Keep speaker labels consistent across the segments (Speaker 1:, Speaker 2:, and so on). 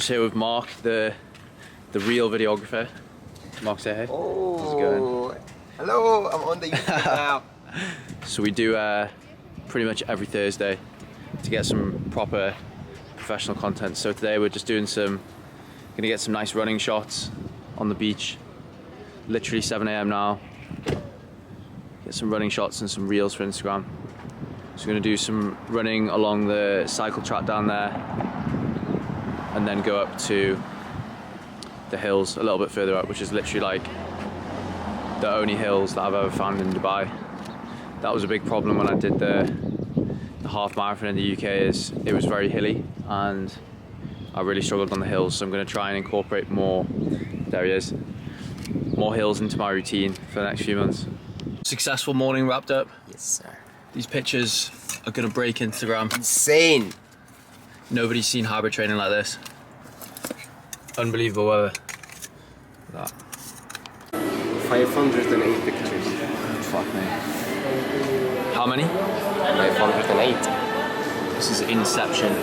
Speaker 1: Just here with Mark, the real videographer. Mark, say hey.
Speaker 2: Oh,
Speaker 1: how's it going?
Speaker 2: Hello, I'm on the YouTube now.
Speaker 1: So we do pretty much every Thursday to get some proper professional content. So today we're just doing gonna get some nice running shots on the beach. Literally 7 AM now. Get some running shots and some reels for Instagram. So we're gonna do some running along the cycle track down there and then go up to the hills a little bit further up, which is literally like the only hills that I've ever found in Dubai. That was a big problem when I did the half marathon in the UK, is it was very hilly and I really struggled on the hills. So I'm going to try and incorporate more, there he is, more hills into my routine for the next few months. Successful morning wrapped up.
Speaker 2: Yes, sir.
Speaker 1: These pictures are going to break Instagram.
Speaker 2: Insane.
Speaker 1: Nobody's seen hybrid training like this. Unbelievable weather. That.
Speaker 2: 508 pictures.
Speaker 1: Fuck me. How many?
Speaker 2: 508.
Speaker 1: This is Inception.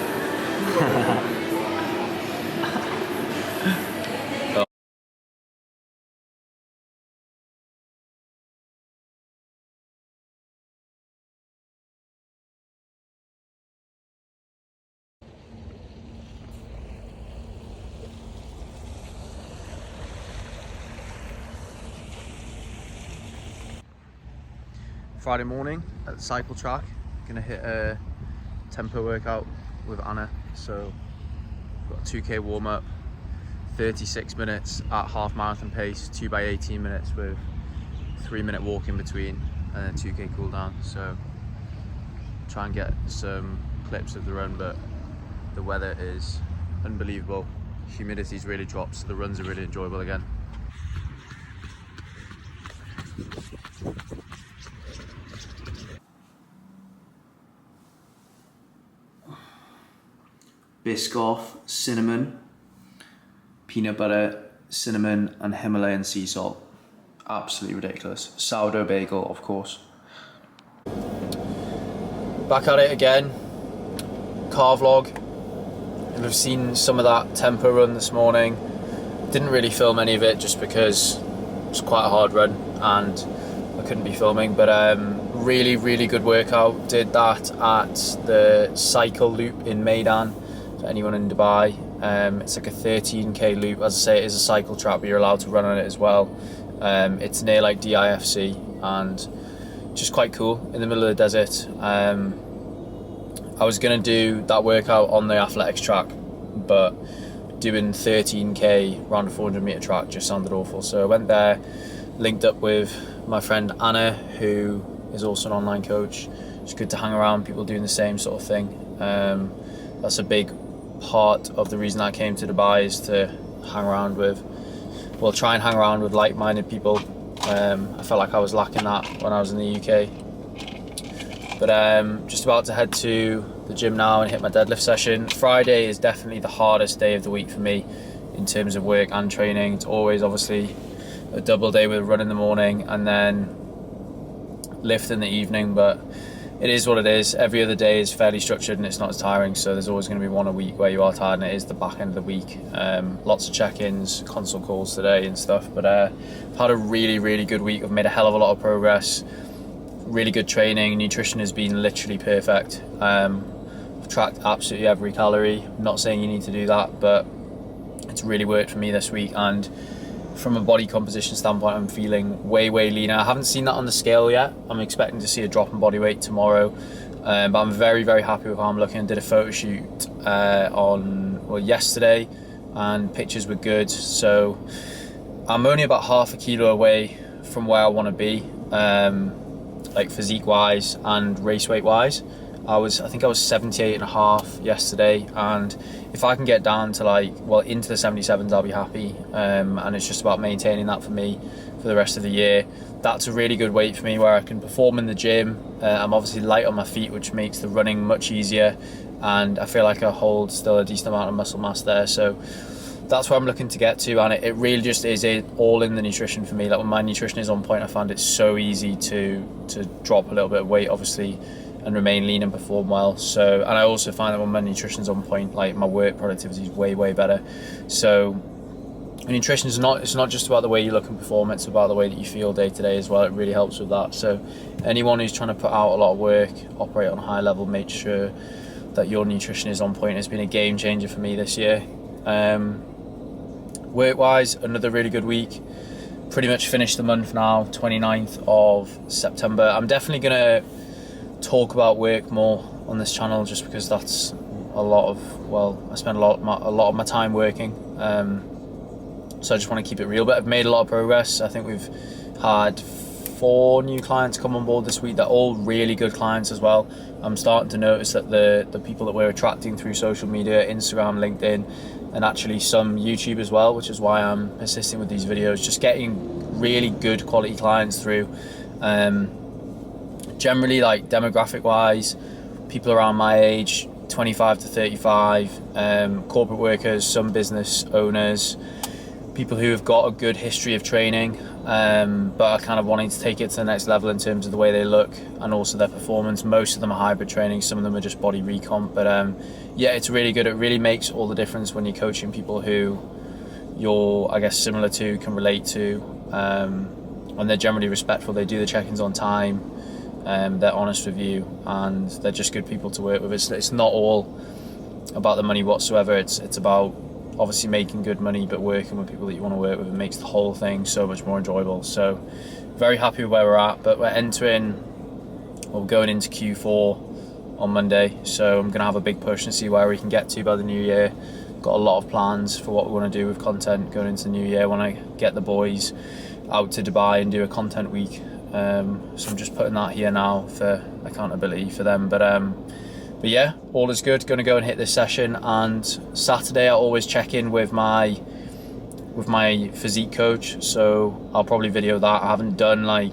Speaker 1: Friday morning at the cycle track, gonna hit a tempo workout with Anna. So got a 2K warm up, 36 minutes at half marathon pace, 2 by 18 minutes with 3-minute walk in between, and then 2K cool down. So try and get some clips of the run, but the weather is unbelievable. Humidity's really dropped, so the runs are really enjoyable again. Biscoff, cinnamon, peanut butter, cinnamon and Himalayan sea salt. Absolutely ridiculous. Sourdough bagel, of course. Back at it again. Car vlog. You'll have seen some of that tempo run this morning. Didn't really film any of it just because it was quite a hard run and I couldn't be filming, but really good workout. Did that at the cycle loop in Meydan. For anyone in Dubai, it's like a 13k loop. As I say, it is a cycle track, but you're allowed to run on it as well. It's near like DIFC and just quite cool in the middle of the desert. I was gonna do that workout on the athletics track, but doing 13k round a 400 meter track just sounded awful. So I went there, linked up with my friend Anna, who is also an online coach. It's good to hang around people doing the same sort of thing. That's a big part of the reason I came to Dubai, is to try and hang around with like-minded people. I felt like I was lacking that when I was in the UK. But just about to head to the gym now and hit my deadlift session. Friday is definitely the hardest day of the week for me in terms of work and training. It's always obviously a double day with a run in the morning and then lift in the evening, but it is what it is. Every other day is fairly structured and it's not as tiring, so there's always going to be one a week where you are tired, and it is the back end of the week. Lots of check-ins, console calls today and stuff, but I've had a really good week. I've made a hell of a lot of progress, really good training. Nutrition has been literally perfect. I've tracked absolutely every calorie. I'm not saying you need to do that, but it's really worked for me this week, and from a body composition standpoint, I'm feeling way leaner. I haven't seen that on the scale yet. I'm expecting to see a drop in body weight tomorrow, but I'm very happy with how I'm looking. Did a photo shoot yesterday, and pictures were good. So I'm only about half a kilo away from where I want to be, like physique wise and race weight wise. I think I was 78.5 yesterday, and if I can get down to into the 77s, I'll be happy. And it's just about maintaining that for me for the rest of the year. That's a really good weight for me where I can perform in the gym. I'm obviously light on my feet, which makes the running much easier, and I feel like I hold still a decent amount of muscle mass there. So that's where I'm looking to get to, and it really just is all in the nutrition for me. Like when my nutrition is on point, I find it so easy to drop a little bit of weight. Obviously and remain lean and perform well. So, and I also find that when my nutrition's on point, like my work productivity is way better. So nutrition is it's not just about the way you look and perform, it's about the way that you feel day to day as well. It really helps with that. So anyone who's trying to put out a lot of work, operate on a high level, make sure that your nutrition is on point. It's been a game changer for me this year. Work wise, another really good week. Pretty much finished the month now, 29th of September. I'm definitely gonna talk about work more on this channel, just because that's a lot of, well, I spend a lot of my time working. So I just want to keep it real, but I've made a lot of progress. I think we've had 4 new clients come on board this week. They're all really good clients as well. I'm starting to notice that the people that we're attracting through social media, Instagram, LinkedIn, and actually some YouTube as well, which is why I'm persisting with these videos, just getting really good quality clients through. Generally, like demographic wise, people around my age, 25 to 35, corporate workers, some business owners, people who have got a good history of training, but are kind of wanting to take it to the next level in terms of the way they look and also their performance. Most of them are hybrid training, some of them are just body recomp, but yeah, it's really good. It really makes all the difference when you're coaching people who you're, I guess, similar to, can relate to, and they're generally respectful. They do the check-ins on time, they're honest with you, and they're just good people to work with. It's not all about the money whatsoever. It's about obviously making good money, but working with people that you want to work with. It makes the whole thing so much more enjoyable. So very happy with where we're at, but we're going into Q4 on Monday, so I'm going to have a big push and see where we can get to by the new year. Got a lot of plans for what we want to do with content going into the new year when I get the boys out to Dubai and do a content week. So I'm just putting that here now for accountability for them, but yeah, all is good. Going to go and hit this session, and Saturday I always check in with my physique coach, so I'll probably video that. I haven't done like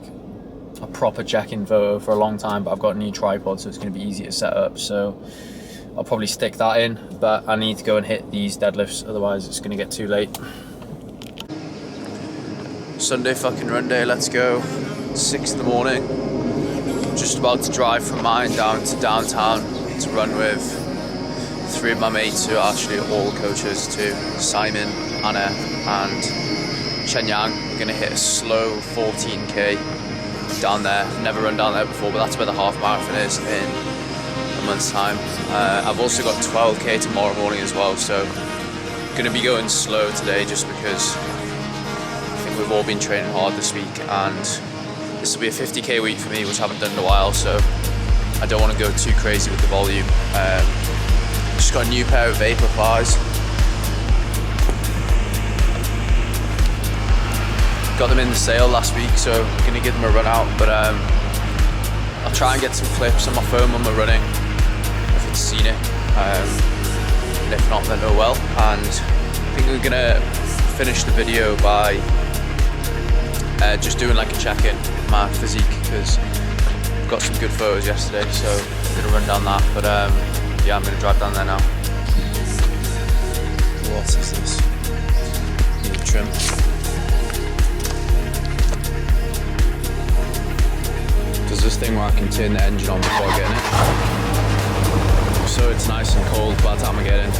Speaker 1: a proper check-in photo for a long time, but I've got a new tripod, so it's going to be easy to set up, so I'll probably stick that in. But I need to go and hit these deadlifts, otherwise it's going to get too late. Sunday fucking run day, let's go. 6 in the morning, just about to drive from mine down to downtown to run with 3 of my mates who are actually all coaches too, Simon, Anna and Chen Yang. We're going to hit a slow 14k down there. Never run down there before, but that's where the half marathon is in a month's time. I've also got 12k tomorrow morning as well, so going to be going slow today just because I think we've all been training hard this week, and this will be a 50k week for me, which I haven't done in a while, so I don't want to go too crazy with the volume. Just got a new pair of Vaporflies. Got them in the sale last week, so I'm going to give them a run out, but I'll try and get some clips on my phone when we're running, if it's scenic, and if not, then oh well. And I think we're going to finish the video by just doing like a check-in with my physique, because got some good photos yesterday, so I'm gonna run down that. But yeah, I'm gonna drive down there now. What is this? Need trim. Does this thing where I can turn the engine on before I get in it, so it's nice and cold by the time I get in.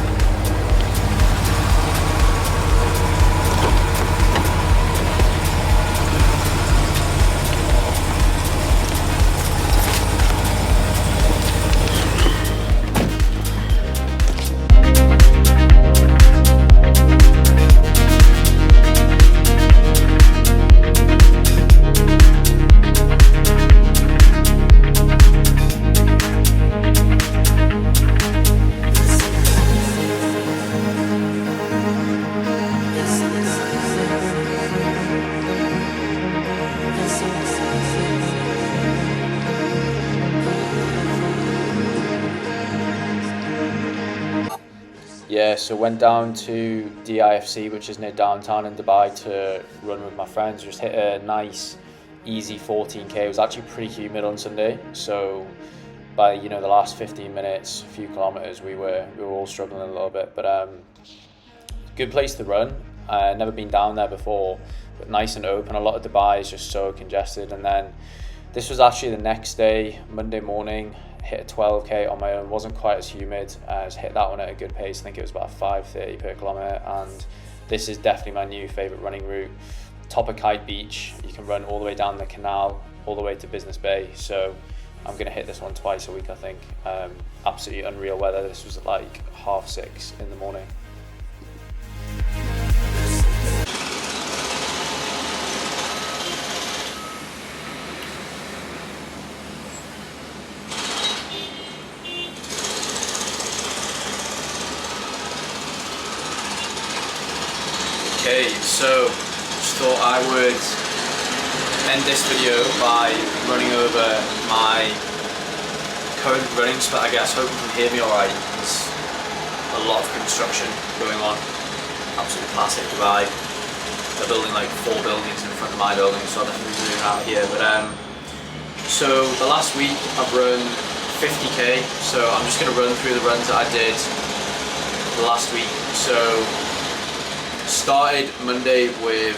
Speaker 1: Yeah, so went down to DIFC, which is near downtown in Dubai, to run with my friends. Just hit a nice, easy 14k. It was actually pretty humid on Sunday, so by the last 15 minutes, a few kilometers, we were all struggling a little bit. But good place to run. Never been down there before, but nice and open. A lot of Dubai is just so congested. And then this was actually the next day, Monday morning. hit a 12k on my own. Wasn't quite as humid. Just hit that one at a good pace. I think it was about 5:30 per kilometre, and this is definitely my new favourite running route. Top of Kite Beach, you can run all the way down the canal, all the way to Business Bay. So I'm going to hit this one twice a week, I think. Absolutely unreal weather. This was at like 6:30 in the morning. Okay, so just thought I would end this video by running over my current running spot. I guess, hope you can hear me alright. There's a lot of construction going on. Absolutely classic Dubai. They're building like 4 buildings in front of my building, so I'll definitely zoom out here. But so the last week I've run 50k, so I'm just going to run through the runs that I did last week. So started Monday with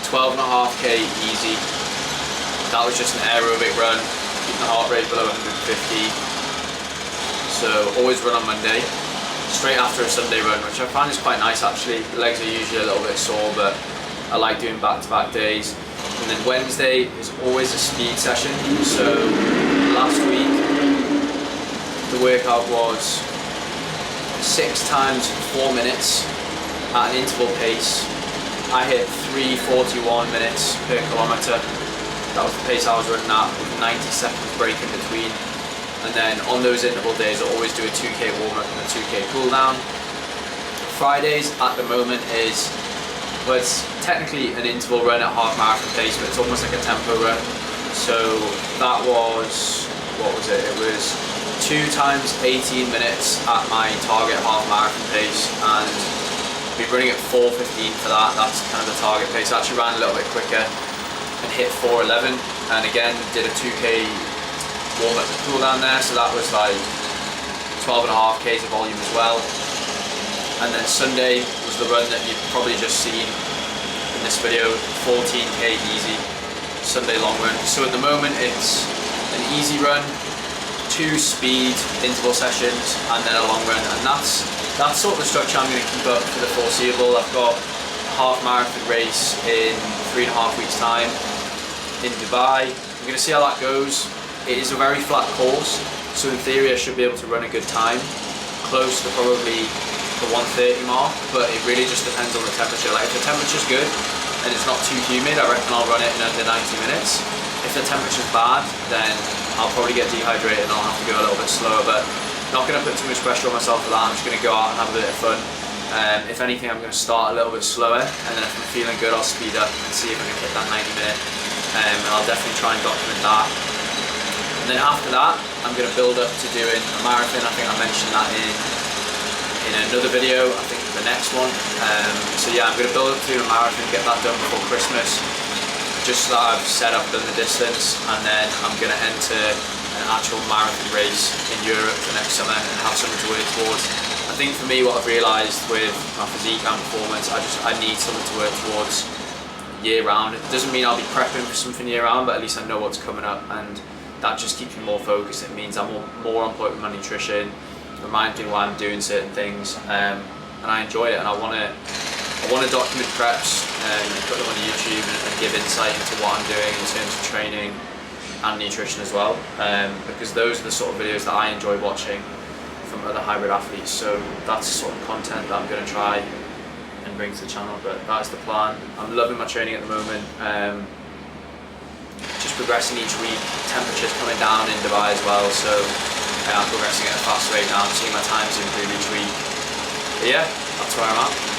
Speaker 1: 12.5k easy. That was just an aerobic run, keeping the heart rate below 150. So always run on Monday, straight after a Sunday run, which I find is quite nice actually. The legs are usually a little bit sore, but I like doing back-to-back days. And then Wednesday is always a speed session. So last week the workout was 6 times 4 minutes at an interval pace. I hit 3:41 minutes per kilometre. That was the pace I was running at, with 90 seconds break in between. And then on those interval days I always do a 2k warm up and a 2k cool down. Fridays at the moment is, well, it's technically an interval run at half marathon pace, but it's almost like a tempo run. So that was, what was it? It was 2 times 18 minutes at my target half marathon pace, and be running at 4:15 for that. That's kind of the target pace. I actually ran a little bit quicker and hit 4:11, and again did a 2k warm up and cool down there, so that was like 12.5k's of volume as well. And then Sunday was the run that you've probably just seen in this video, 14k easy Sunday long run. So at the moment it's an easy run, 2 speed interval sessions, and then a long run, and that's sort of the structure I'm going to keep up for the foreseeable. I've got a half marathon race in 3.5 weeks time in Dubai. I'm going to see how that goes. It is a very flat course, so in theory I should be able to run a good time, close to probably the 1:30 mark, but it really just depends on the temperature. Like if the temperature's good and it's not too humid, I reckon I'll run it in under 90 minutes. If the temperature's bad, then I'll probably get dehydrated and I'll have to go a little bit slower, but not going to put too much pressure on myself for that. I'm just going to go out and have a bit of fun. If anything, I'm going to start a little bit slower, and then if I'm feeling good, I'll speed up and see if I can hit that 90 minute, and I'll definitely try and document that. And then after that, I'm going to build up to doing a marathon. I think I mentioned that in another video, I think the next one. So yeah, I'm going to build up to doing a marathon, get that done before Christmas, just so that I've said I've done the distance, and then I'm going to enter an actual marathon race in Europe for next summer and have something to work towards. I think for me, what I've realised with my physique and performance, I need something to work towards year round. It doesn't mean I'll be prepping for something year round, but at least I know what's coming up, and that just keeps me more focused. It means I'm more on point with my nutrition, reminds me why I'm doing certain things, and I enjoy it, and I want to document preps and put them on YouTube and give insight into what I'm doing in terms of training and nutrition as well, because those are the sort of videos that I enjoy watching from other hybrid athletes. So that's the sort of content that I'm going to try and bring to the channel, but that's the plan. I'm loving my training at the moment, just progressing each week. Temperature's coming down in Dubai as well, so I'm progressing at a fast rate now. I'm seeing my times improve each week. But yeah, that's where I'm at.